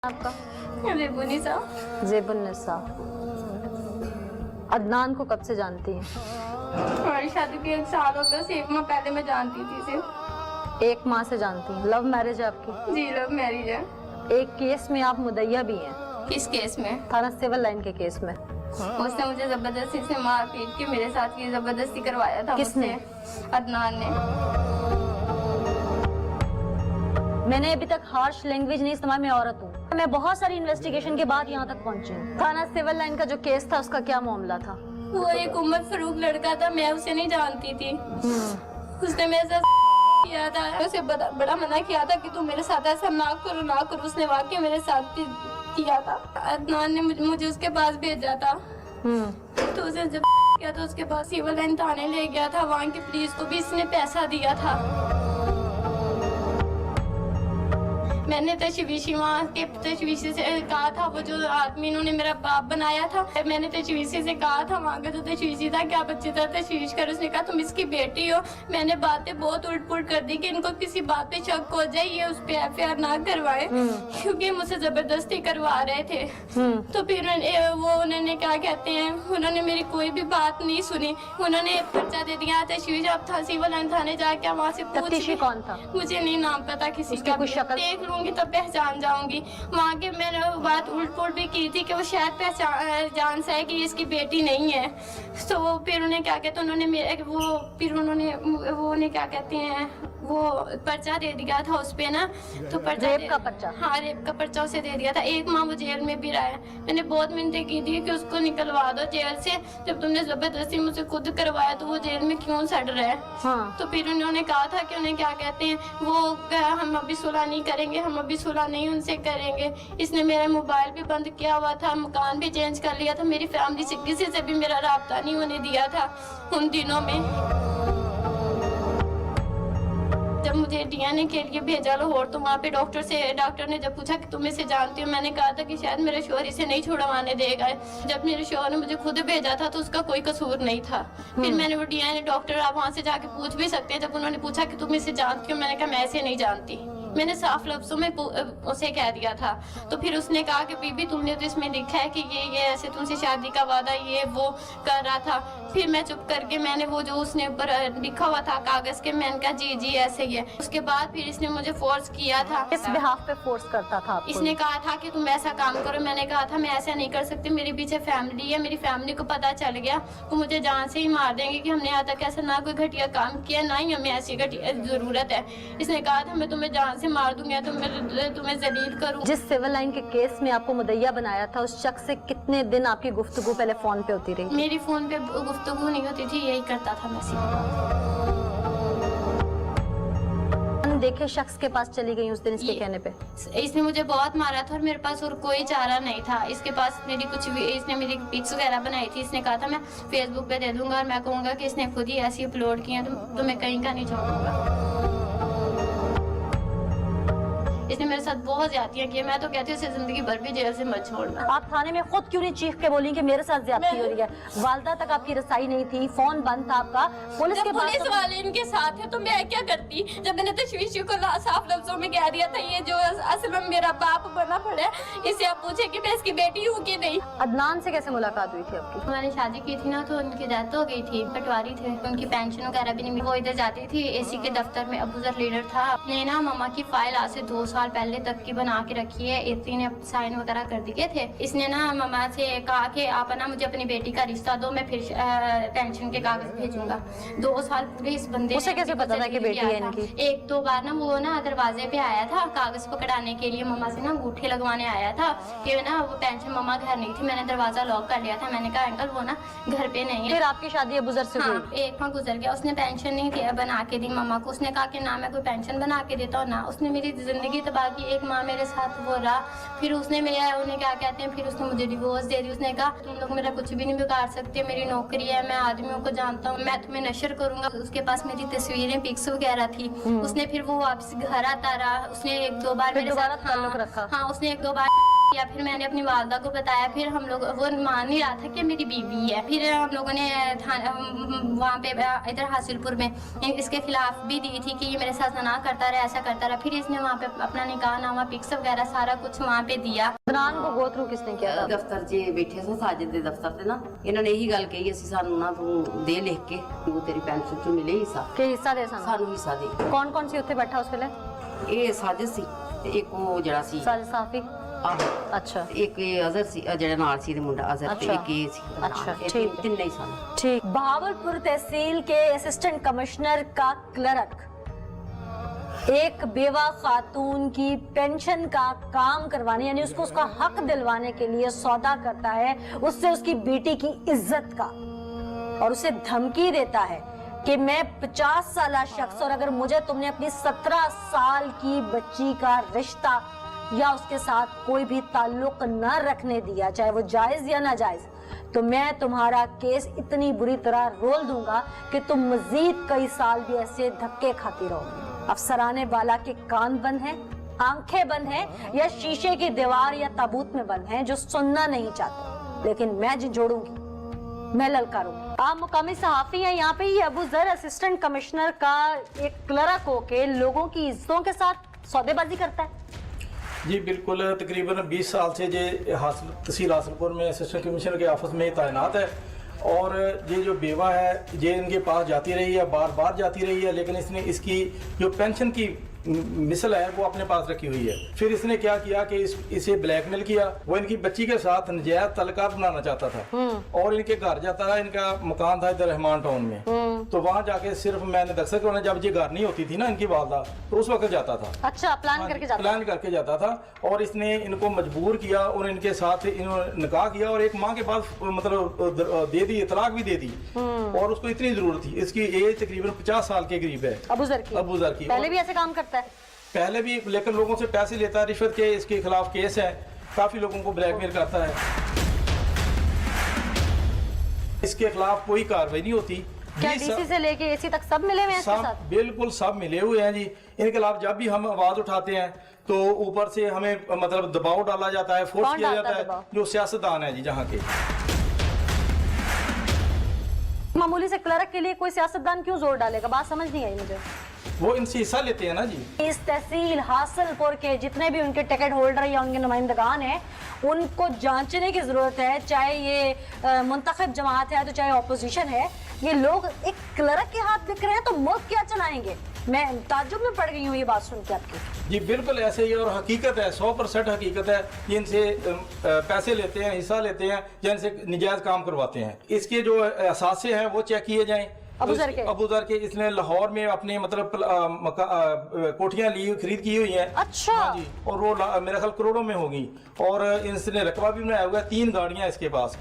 आपका? जेबुनिसा। जेबुन्निसा। अदनान को कब से जानती हैं? हमारी शादी के 1 साल हो गया, 1 माह पहले मैं जानती थी इसे। 1 माह से जानती हैं। लव मैरिज है आपकी? जी लव मैरिज है। एक केस में आप मुद्दइया भी हैं। किस केस में? थाना सिविल लाइन के केस में। उसने मुझे जबरदस्ती से मार पीट के मेरे साथ ये जबरदस्ती करवाया था। किसने? अदनान ने। मैंने अभी तक हार्श लैंग्वेज नहीं इस्तेमाल, मैं औरत हूँ। मैं बहुत सारी इन्वेस्टिगेशन के बाद यहाँ तक पहुँची हूँ। थाना सिविल लाइन का जो केस था उसका क्या मामला था? वो एक उमर फरूक लड़का था, मैं उसे नहीं जानती थी। उसने मेरे साथ किया था, उसे बड़ा मना किया था कि तू मेरे साथ ऐसा ना करो। उसने वाकई मेरे साथ किया था। अदनान ने मुझे उसके पास भेजा था। तो उसे जब किया तो उसके पास सिविल लाइन थाने ले गया था। वहाँ की पुलिस को भी इसने पैसा दिया था। मैंने तशवीशी वहाँ के तशवीशी से कहा था, वो जो आदमी इन्होंने मेरा बाप बनाया था, मैंने तशवीशी से कहा था, वहाँ का जो तशवीशी था, क्या बच्चे था तशवीश कर। उसने कहा तुम इसकी बेटी हो। मैंने बातें बहुत उल्ट पुल्ट कर दी कि इनको किसी बात पे शक हो जाए, ये उस पे FIR ना करवाए, क्योंकि मुझसे जबरदस्ती करवा रहे थे। तो फिर उन्होंने क्या कहते हैं, उन्होंने मेरी कोई भी बात नहीं सुनी। उन्होंने पर्चा दे दिया तशवीश। अब था सिविल लाइन थाने जाके वहाँ से पूछ। कौन था? मुझे नहीं नाम पता किसी का। कुछ शक्ल देख लूंगी तो पहचान जाऊंगी। वहाँ के मैंने बात उल्ट पुल्ट भी की थी कि वो शायद पहचान से है कि इसकी बेटी नहीं है। तो फिर उन्हें क्या कहते हैं, उन्होंने क्या कहते हैं, वो पर्चा दे दिया था उस पे ना। तो रेप का पर्चा? हाँ, रेप का पर्चा उसे दे दिया था। 1 माह वो जेल में भी रहा है। मैंने बहुत मिन्नतें की थी कि उसको निकलवा दो जेल से। जब तुमने जबरदस्ती मुझसे खुद करवाया तो वो जेल में क्यों सड़ रहा है? हाँ। तो फिर उन्होंने कहा था कि उन्हें क्या कहते हैं, वो हम अभी सुलह नहीं करेंगे, हम अभी सुलह नहीं उनसे करेंगे। इसने मेरा मोबाइल भी बंद किया हुआ था, मकान भी चेंज कर लिया था। मेरी फैमिली से किसी से भी मेरा राब्ता नहीं होने दिया था उन दिनों में। जब मुझे DNA के लिए भेजा लाहौर, तो वहाँ पे डॉक्टर ने जब पूछा कि तुम इसे जानती हो, मैंने कहा था कि शायद मेरा शोहर इसे नहीं छुड़वाने देगा। जब मेरे शोहर ने मुझे खुद भेजा था तो उसका कोई कसूर नहीं था। फिर मैंने वो DNA डॉक्टर, आप वहाँ से जाके पूछ भी सकते हैं, जब उन्होंने पूछा कि तुम इसे जानती हो, मैंने कहा मैं इसे नहीं जानती। मैंने साफ लफ्जों में उसे कह दिया था। तो फिर उसने कहा कि बीबी तुमने तो इसमें लिखा है कि ये ऐसे तुमसे शादी का वादा ये वो कर रहा था। फिर मैं चुप करके मैंने वो जो उसने ऊपर लिखा हुआ था कागज के, मैंने कहा जी ऐसे ही है। उसके बाद फिर इसने मुझे फोर्स किया था। किस बिहाफ पे फोर्स करता था आपको? इसने कहा था कि तुम ऐसा काम करो। मैंने कहा था मैं ऐसा नहीं कर सकती, मेरे पीछे फैमिली है, मेरी फैमिली को पता चल गया तो मुझे जान से ही मार देंगे कि हमने आज तक ऐसा ना कोई घटिया काम किया, ना ही हमें ऐसी घटिया जरूरत है। इसने कहा था मैं तुम्हें जान से मार दूंगा, तो मैं तुम्हें जलील करूँ। जिस सिविल लाइन के केस में आपको मुद्दइया बनाया था, उस शख्स से कितने दिन आपकी गुफ्तगू पहले फोन पे होती रही? मेरी फोन पे गुफ्तगू नहीं होती थी, यही करता था मैं सीधा। देखे शख्स के पास चली गई उस दिन इसके कहने पे? इसने मुझे बहुत मारा था और मेरे पास और कोई चारा नहीं था। इसके पास मेरी इसने मेरी पिक्स वगैरह बनाई थी। इसने कहा था मैं फेसबुक पे दे दूंगा और मैं कहूँगा कि इसने खुद ही ऐसी अपलोड की है तो मैं कहीं का नहीं छोड़ूंगा। इसने मेरे साथ बहुत ज्यादतियां की। मैं तो कहती हूँ इसे जिंदगी भर भी जेल से मत छोड़ना। आप थाने में खुद क्यों नहीं चीख के बोली कि मेरे साथ ज्यादती हो रही है? वालदा तक आपकी रसाई नहीं थी, फोन बंद था आपका, पुलिस के पुलिस वाले इनके साथ है तो मैं क्या करती? जब मैंने तशवीशी को साफ लफ्जों में कह दिया था ये जो असल में मेरा बाप बना पड़ा है, इसे आप पूछे कि मैं इसकी बेटी हूँ कि नहीं। अदनान से कैसे मुलाकात हुई थी आपकी? हमारी शादी की थी ना, तो उनकी डेथ हो गई थी, पटवारी थे, उनकी पेंशन वगैरह भी नहीं। वो इधर जाती थी AC के दफ्तर में, अबूजर लीडर था। अपने ना मामा की फाइल आज से 2 साल पहले तक की बना के रखी है। इसी ने साइन वगैरह कर दिए थे। इसने ना मामा से कहा कि आप ना मुझे अपनी बेटी का रिश्ता दो, मैं फिर पेंशन के कागज भेजूंगा। 2 साल पूरे इस बंदे उसे कैसे पता था कि बेटी है इनकी? 1-2 बार ना वो ना दरवाजे पे आया था कागज पकड़ाने के लिए, मामा से ना अंगूठे लगवाने आया था कि ना वो पेंशन मामा घर नहीं थी। मैंने दरवाजा लॉक कर लिया था। मैंने कहा अंकल वो ना घर पे नहीं है। फिर आपकी शादी अबूजर से हुई? 1 माह गुजर गया। उसने पेंशन नहीं दिया, बना के दी मामा को। उसने कहा कि ना मैं कोई पेंशन बना के देता हूँ ना। उसने मेरी जिंदगी तबाह की। 1 माह मेरे साथ वो रहा। फिर उसने उन्हें क्या कहते हैं, फिर उसने मुझे डिवोर्स दे दी। उसने कहा तुम लोग मेरा कुछ भी नहीं बिगाड़ सकते, मेरी नौकरी है, मैं आदमियों को जानता हूँ, मैं तुम्हें नशर करूंगा। उसके पास मेरी तस्वीरें पिक्स वगैरह थी। उसने फिर वो वापस घर आता रहा। उसने 1-2 बार मेरे साथ ताल्लुक रखा? हाँ, उसने 1-2 बार या फिर मैंने अपनी वालदा को बताया, फिर हम लोग वो मान नहीं रहा था कि मेरी बीवी है। फिर हम लोगों ने वहाँ पे इधर हासिलपुर में इसके खिलाफ भी दी थी कि ये मेरे साथ ना करता रहा, ऐसा करता रहा। फिर इसने वहाँ पे अपना निकाह नामा पिक्स वगैरह सारा कुछ वहाँ पे दिया। इमरान को गो थ्रू किसने किया था? ਦਫ਼ਤਰ 'ਚ ਬੈਠੇ ਸਾਂ ਸਾਜਿਦ ਦੇ ਦਫ਼ਤਰ ਤੇ ਨਾ, ਇਹਨਾਂ ਨੇ ਇਹੀ ਗੱਲ ਕਹੀ ਅਸੀਂ ਸਾਨੂੰ ਨਾ ਤੂੰ ਦੇ ਲਿਖ ਕੇ ਉਹ ਤੇਰੀ ਪੈਨਸ਼ਨ 'ਚੋਂ ਮਿਲੇ ਹਿੱਸਾ, ਕਿ ਹਿੱਸਾ ਦੇ ਸਾਨੂੰ। ਸਾਨੂੰ ਹਿੱਸਾ ਦੇ। ਕੌਣ ਕੌਣ ਸੀ ਉੱਥੇ ਬੈਠਾ ਉਸ ਵੇਲੇ? ਇਹ ਸਾਜਿਦ ਸੀ ਤੇ ਇੱਕ ਉਹ ਜਿਹੜਾ ਸੀ ਸਾजिद साफी। ਆਹੋ, अच्छा ਇੱਕ ਇਹ ਅਜ਼ਹਰ ਸੀ ਜਿਹੜਾ ਨਾਲ ਸੀ ਤੇ ਮੁੰਡਾ ਅਜ਼ਹਰ ਤੇ ਅੱਛਾ। ਇੱਕ ਇਹ ਸੀ ਨਾਲ। ਅੱਛਾ, ਇਹ ਠੀਕ। ਤਿੰਨੇ ਹੀ ਸਨ। ठीक। बहावलपुर तहसील के असिस्टेंट कमिश्नर का क्लर्क एक बेवा खातून की पेंशन का काम करवाने यानी उसको उसका हक दिलवाने के लिए सौदा करता है उससे उसकी बेटी की इज्जत का, और उसे धमकी देता है कि मैं 50 साल शख्स और अगर मुझे तुमने अपनी 17 साल की बच्ची का रिश्ता या उसके साथ कोई भी ताल्लुक न रखने दिया, चाहे वो जायज या नाजायज, तो मैं तुम्हारा केस इतनी बुरी तरह रोल दूंगा कि तुम मजीद कई साल भी ऐसे धक्के खाती रहोगे। अफसराने वाला के कान बंद हैं, आंखें बंद हैं, या शीशे की दीवार या ताबूत में बंद हैं जो सुनना नहीं चाहते, लेकिन मैं झंझोड़ूंगी, मैं ललकारूंगी। आप मुकामी सहाफी हैं यहाँ पे। ये अबू जर असिस्टेंट कमिश्नर का एक क्लर्क होके लोगों की इज्जतों के साथ सौदेबाजी करता है। जी बिल्कुल, तकरीबन 20 साल से ये तहसील हासिलपुर में असिस्टेंट कमिश्नर के ऑफिस में तैनात है, और ये जो बेवा है ये इनके पास जाती रही है, बार बार जाती रही है, लेकिन इसने इसकी जो पेंशन की मिसल है वो अपने पास रखी हुई है। फिर इसने क्या किया कि इसे ब्लैकमेल किया। वो इनकी बच्ची के साथ नजायज तल्लुकात बनाना चाहता था, और इनके घर जाता था। इनका मकान था इधर रहमान टाउन में, तो वहाँ जाके सिर्फ मैंने दरअसल उन्हें जब ये घर नहीं होती थी ना इनकी वालदा, तो उस वक्त जाता था। अच्छा, प्लान करके जाता था। प्लान करके जाता था, और इसने इनको मजबूर किया और इनके साथ इन्होंने निकाह किया, और एक माह के बाद मतलब दे दी, तलाक भी दे दी। और उसको इतनी जरूरत थी, इसकी एज तकरीबन 50 साल के करीब है। अबू जर की पहले भी ऐसे काम करता है? पहले भी, लेकिन लोगों से पैसे लेता है रिश्वत के। इसके खिलाफ केस है, काफी लोगों को ब्लैकमेल करता है। इसके खिलाफ कोई कार्रवाई नहीं होती। क्या डीसी से लेके एसी तक सब मिले हुए हैं इसके सब साथ? बिल्कुल सब मिले हुए हैं जी। इनके खिलाफ जब भी हम आवाज उठाते हैं तो ऊपर से हमें मतलब दबाव डाला जाता है, फोर्स कौन किया डालता जाता है है? दबाव? जो सियासतदान है जी जहाँ के। मामूली से क्लर्क के लिए कोई सियासतदान क्यों जोर डालेगा? बात समझ नहीं आई मुझे। वो इनसे हिस्सा लेते हैं ना जी। इस तहसील हासिलपुर के जितने भी उनके टिकट होल्डर या उनके नुमाइंदगान हैं, उनको जांचने की जरूरत है। चाहे ये मुंतखब जमात है तो चाहे अपोजिशन है, ये लोग एक क्लर्क के हाथ बिक रहे हैं तो मुल्क क्या चलाएंगे? मैं ताज्जुब में पड़ गई हूँ ये बात सुन के आपकी। जी बिल्कुल ऐसे ही, और हकीकत है, 100% हकीकत है। ये इनसे पैसे लेते हैं, हिस्सा लेते हैं, या इनसे निजायज काम करवाते हैं। इसके जो असासे हैं वो चेक किए जाएं। अबू जर के इसने लाहौर में अपने मतलब कोठियां ली, खरीद की हुई हैं। अच्छा। हाँ जी, और वो मेरा ख्याल करोड़ों में होगी, और इसने रकबा भी बनाया हुआ है। 3 गाड़ियां इसके पास।